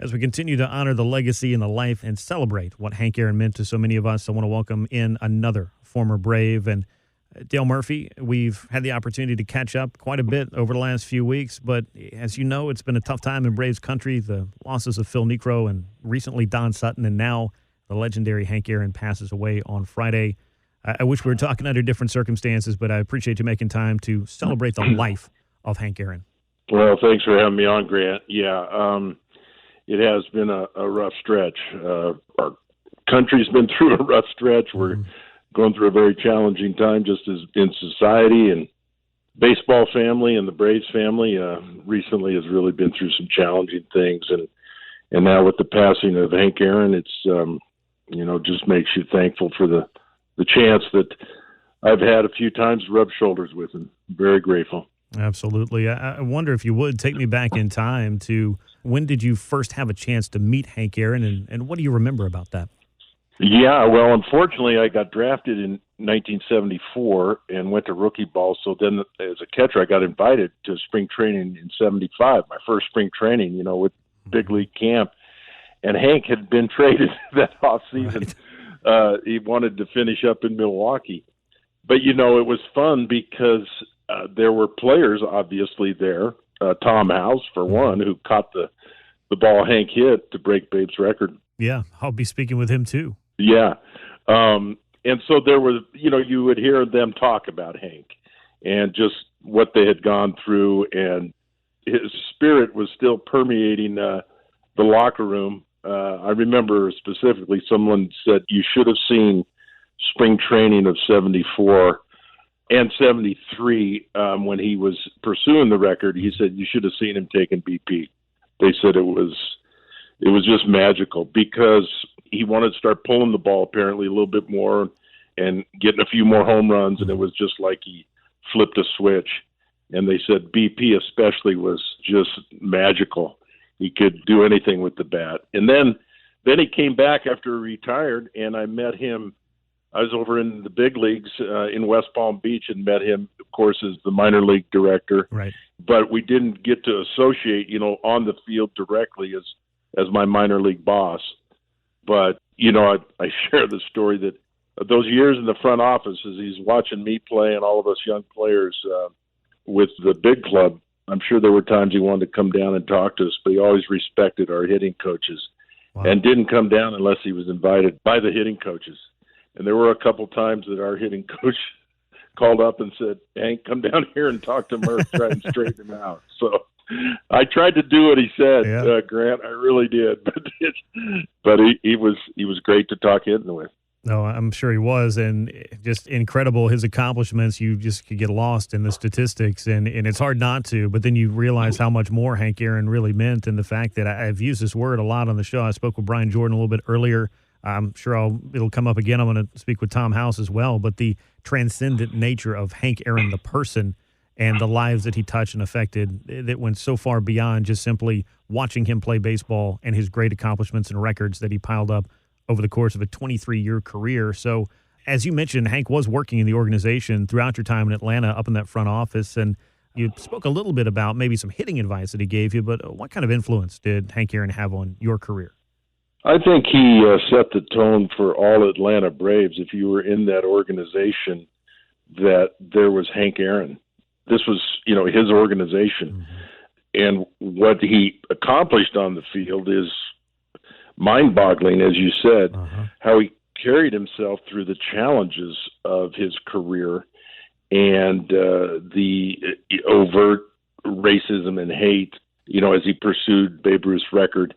As we continue to honor the legacy and the life and celebrate what Hank Aaron meant to so many of us, I want to welcome in another former Brave. And Dale Murphy, we've had the opportunity to catch up quite a bit over the last few weeks, but as you know, it's been a tough time in Braves country. The losses of Phil Niekro and recently Don Sutton, and now the legendary Hank Aaron passes away on Friday. I wish we were talking under different circumstances, but I appreciate you making time to celebrate the life of Hank Aaron. Well, thanks for having me on, Grant. Yeah, it has been a rough stretch. Our country's been through a rough stretch. We're going through a very challenging time just as in society, and baseball family and the Braves family recently has really been through some challenging things. And now with the passing of Hank Aaron, it's, just makes you thankful for the chance that I've had a few times to rub shoulders with him. Very grateful. Absolutely. I wonder if you would take me back in time to when did you first have a chance to meet Hank Aaron, and what do you remember about that? Yeah, well, unfortunately, I got drafted in 1974 and went to rookie ball. So then as a catcher, I got invited to spring training in 75, my first spring training, with big league camp. And Hank had been traded that offseason. Right. He wanted to finish up in Milwaukee. But, it was fun because there were players obviously there. Tom House, for one, who caught the ball Hank hit to break Babe's record. Yeah, I'll be speaking with him too. Yeah. And so there was, you would hear them talk about Hank and just what they had gone through, and his spirit was still permeating the locker room. I remember specifically someone said you should have seen spring training of 74 and 73 when he was pursuing the record. He said you should have seen him taking BP. They said it was just magical because he wanted to start pulling the ball apparently a little bit more and getting a few more home runs, and it was just like he flipped a switch. And they said BP especially was just magical. He could do anything with the bat. And then he came back after he retired, and I met him. I was over in the big leagues in West Palm Beach and met him, of course, as the minor league director. Right. But we didn't get to associate, on the field directly as my minor league boss. But, I share the story that those years in the front office as he's watching me play and all of us young players with the big club, I'm sure there were times he wanted to come down and talk to us, but he always respected our hitting coaches. Wow. And didn't come down unless he was invited by the hitting coaches. And there were a couple times that our hitting coach called up and said, Hank, come down here and talk to Murph, try and straighten him out. So I tried to do what he said, yeah. Grant. I really did. But he was great to talk hitting with. No, I'm sure he was, and just incredible, his accomplishments. You just could get lost in the statistics, and it's hard not to, but then you realize how much more Hank Aaron really meant, and the fact that I've used this word a lot on the show. I spoke with Brian Jordan a little bit earlier. I'm sure it'll come up again. I'm going to speak with Tom House as well, but the transcendent nature of Hank Aaron, the person, and the lives that he touched and affected, that went so far beyond just simply watching him play baseball and his great accomplishments and records that he piled up over the course of a 23-year career. So, as you mentioned, Hank was working in the organization throughout your time in Atlanta, up in that front office, and you spoke a little bit about maybe some hitting advice that he gave you, but what kind of influence did Hank Aaron have on your career? I think he set the tone for all Atlanta Braves. If you were in that organization, that there was Hank Aaron. This was, his organization. Mm-hmm. And what he accomplished on the field is mind-boggling, as you said, how he carried himself through the challenges of his career and the overt racism and hate, as he pursued Babe Ruth's record.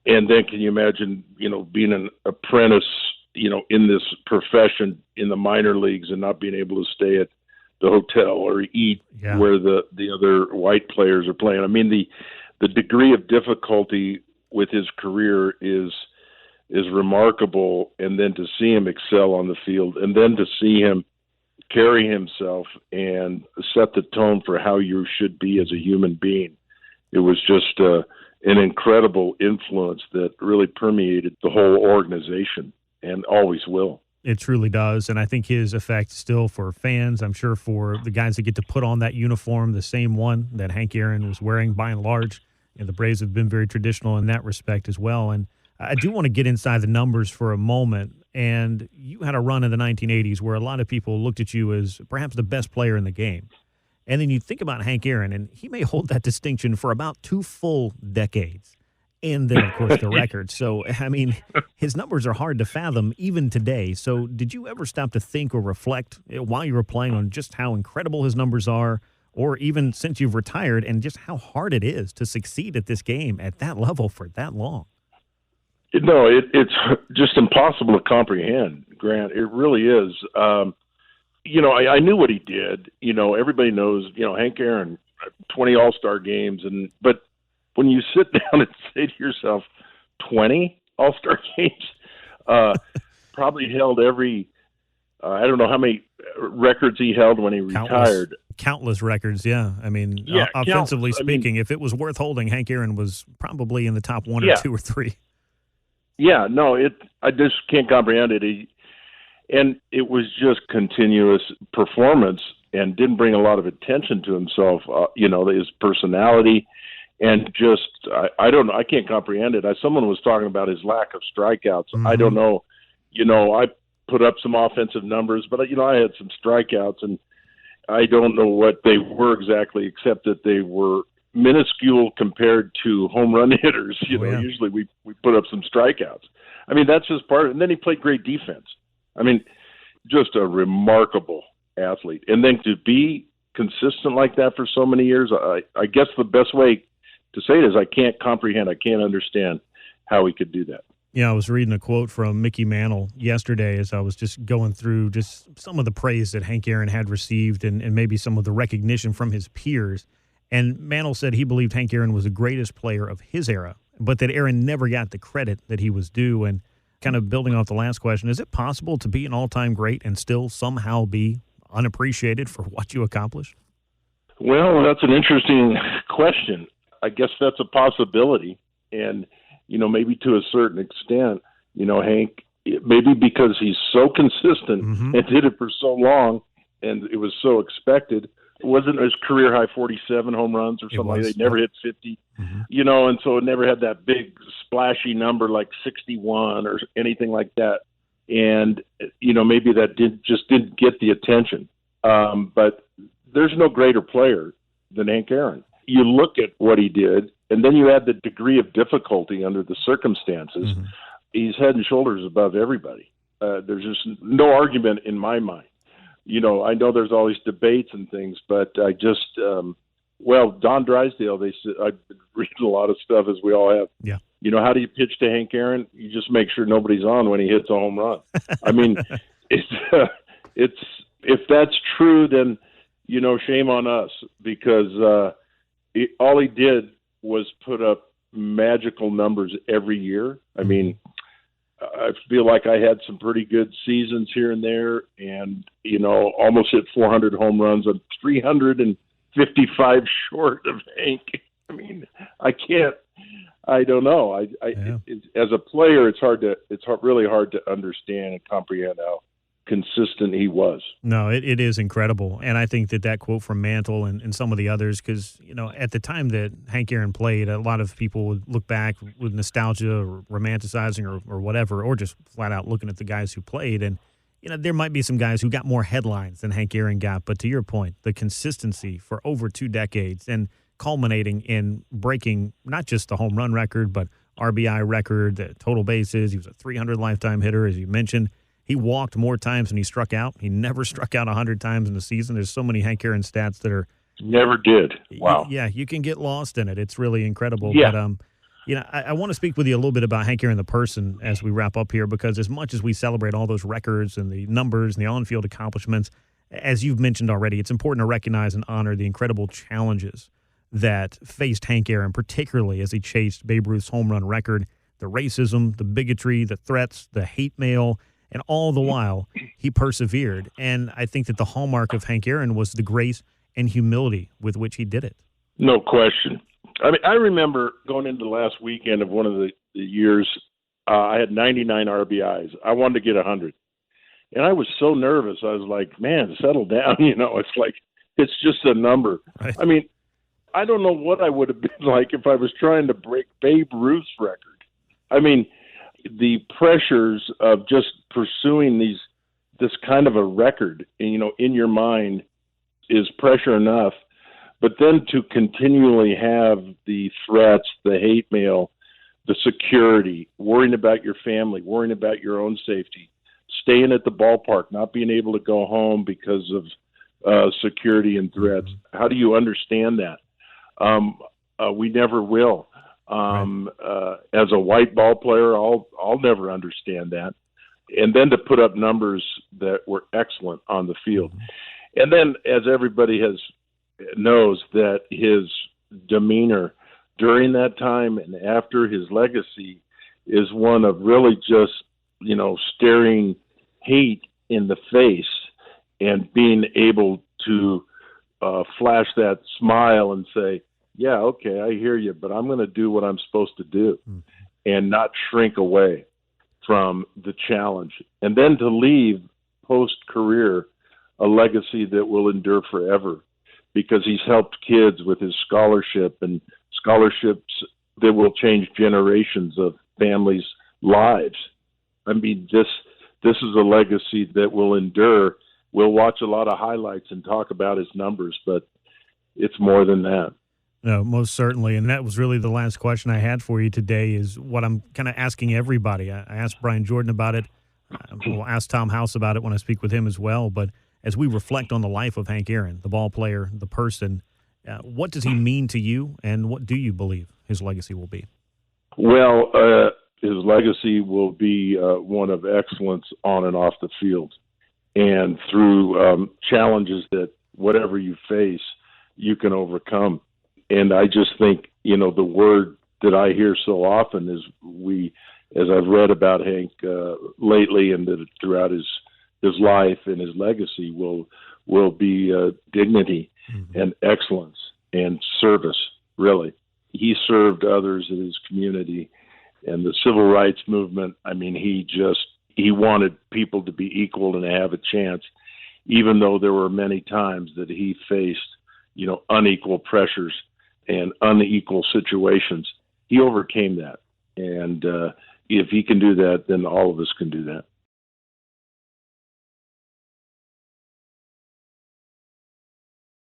And then can you imagine, being an apprentice, in this profession in the minor leagues and not being able to stay at the hotel or eat where the other white players are playing. I mean, the degree of difficulty with his career is remarkable, and then to see him excel on the field, and then to see him carry himself and set the tone for how you should be as a human being. It was just an incredible influence that really permeated the whole organization and always will. It truly does, and I think his effect still for fans, I'm sure for the guys that get to put on that uniform, the same one that Hank Aaron was wearing by and large, And the Braves have been very traditional in that respect as well. And I do want to get inside the numbers for a moment. And you had a run in the 1980s where a lot of people looked at you as perhaps the best player in the game. And then you think about Hank Aaron, and he may hold that distinction for about 2 full decades. And then, of course, the record. So, I mean, his numbers are hard to fathom even today. So did you ever stop to think or reflect while you were playing on just how incredible his numbers are, or even since you've retired, and just how hard it is to succeed at this game at that level for that long? No, it's just impossible to comprehend, Grant. It really is. I knew what he did. Everybody knows, Hank Aaron, 20 All-Star games. But when you sit down and say to yourself, 20 All-Star games, probably held every, I don't know how many records he held when he retired. Countless records, yeah. I mean, offensively speaking, if it was worth holding, Hank Aaron was probably in the top 1 or 2 or 3. Yeah, no, I just can't comprehend it. And it was just continuous performance and didn't bring a lot of attention to himself, his personality. And just, I don't know, I can't comprehend it. Someone was talking about his lack of strikeouts. Mm-hmm. I don't know, I put up some offensive numbers, but, I had some strikeouts, and I don't know what they were exactly, except that they were minuscule compared to home run hitters. Usually we put up some strikeouts. I mean, that's just part of it. And then he played great defense. I mean, just a remarkable athlete. And then to be consistent like that for so many years, I guess the best way to say it is I can't comprehend, I can't understand how he could do that. Yeah, I was reading a quote from Mickey Mantle yesterday as I was just going through just some of the praise that Hank Aaron had received and maybe some of the recognition from his peers. And Mantle said he believed Hank Aaron was the greatest player of his era, but that Aaron never got the credit that he was due. And kind of building off the last question, is it possible to be an all-time great and still somehow be unappreciated for what you accomplished? Well, that's an interesting question. I guess that's a possibility. And, maybe to a certain extent, Hank, maybe because he's so consistent and did it for so long and it was so expected. Wasn't his career high 47 home runs or something like that? He never hit 50, and so it never had that big splashy number like 61 or anything like that. And, maybe that didn't get the attention. But there's no greater player than Hank Aaron. You look at what he did, and then you add the degree of difficulty under the circumstances. He's head and shoulders above everybody. There's just no argument in my mind. I know there's all these debates and things, but I just, Don Drysdale, I've been reading a lot of stuff, as we all have. Yeah. How do you pitch to Hank Aaron? You just make sure nobody's on when he hits a home run. I mean, it's if that's true, then, shame on us, because all he did was put up magical numbers every year. I mean, I feel like I had some pretty good seasons here and there, and almost hit 400 home runs. I'm 355 short of Hank. I mean, I don't know. As a player, it's really hard to understand and comprehend how consistent he was. No, it is incredible. And I think that quote from Mantle and some of the others, because, at the time that Hank Aaron played, a lot of people would look back with nostalgia or romanticizing or whatever, or just flat out looking at the guys who played. And, there might be some guys who got more headlines than Hank Aaron got. But to your point, the consistency for over 2 decades and culminating in breaking not just the home run record, but RBI record, the total bases. He was a 300 lifetime hitter, as you mentioned. He walked more times than he struck out. He never struck out 100 times in the season. There's so many Hank Aaron stats that are... Never did. Wow. You can get lost in it. It's really incredible. Yeah. But, I want to speak with you a little bit about Hank Aaron, the person, as we wrap up here, because as much as we celebrate all those records and the numbers and the on-field accomplishments, as you've mentioned already, it's important to recognize and honor the incredible challenges that faced Hank Aaron, particularly as he chased Babe Ruth's home run record, the racism, the bigotry, the threats, the hate mail, and all the while, he persevered. And I think that the hallmark of Hank Aaron was the grace and humility with which he did it. No question. I mean, I remember going into the last weekend of one of the years, I had 99 RBIs. I wanted to get 100. And I was so nervous. I was like, man, settle down. It's like, it's just a number. Right. I mean, I don't know what I would have been like if I was trying to break Babe Ruth's record. I mean, the pressures of just pursuing this kind of a record, in your mind is pressure enough. But then to continually have the threats, the hate mail, the security, worrying about your family, worrying about your own safety, staying at the ballpark, not being able to go home because of security and threats. How do you understand that? We never will. As a white ball player, I'll never understand that. And then to put up numbers that were excellent on the field. And then, as everybody knows, that his demeanor during that time and after his legacy is one of really just, staring hate in the face and being able to flash that smile and say, yeah, okay, I hear you, but I'm going to do what I'm supposed to do and not shrink away from the challenge. And then to leave post-career a legacy that will endure forever, because he's helped kids with his scholarship and scholarships that will change generations of families' lives. I mean, this is a legacy that will endure. We'll watch a lot of highlights and talk about his numbers, but it's more than that. No, most certainly. And that was really the last question I had for you today, is what I'm kind of asking everybody. I asked Brian Jordan about it. We'll ask Tom House about it when I speak with him as well. But as we reflect on the life of Hank Aaron, the ball player, the person, what does he mean to you, and what do you believe his legacy will be? Well, his legacy will be one of excellence on and off the field. And through challenges that whatever you face, you can overcome. And I just think, the word that I hear so often is as I've read about Hank lately, and that throughout his life and his legacy will be dignity and excellence and service, really. He served others in his community and the civil rights movement. I mean, he wanted people to be equal and have a chance, even though there were many times that he faced, unequal pressures and unequal situations. He overcame that. And if he can do that, then all of us can do that.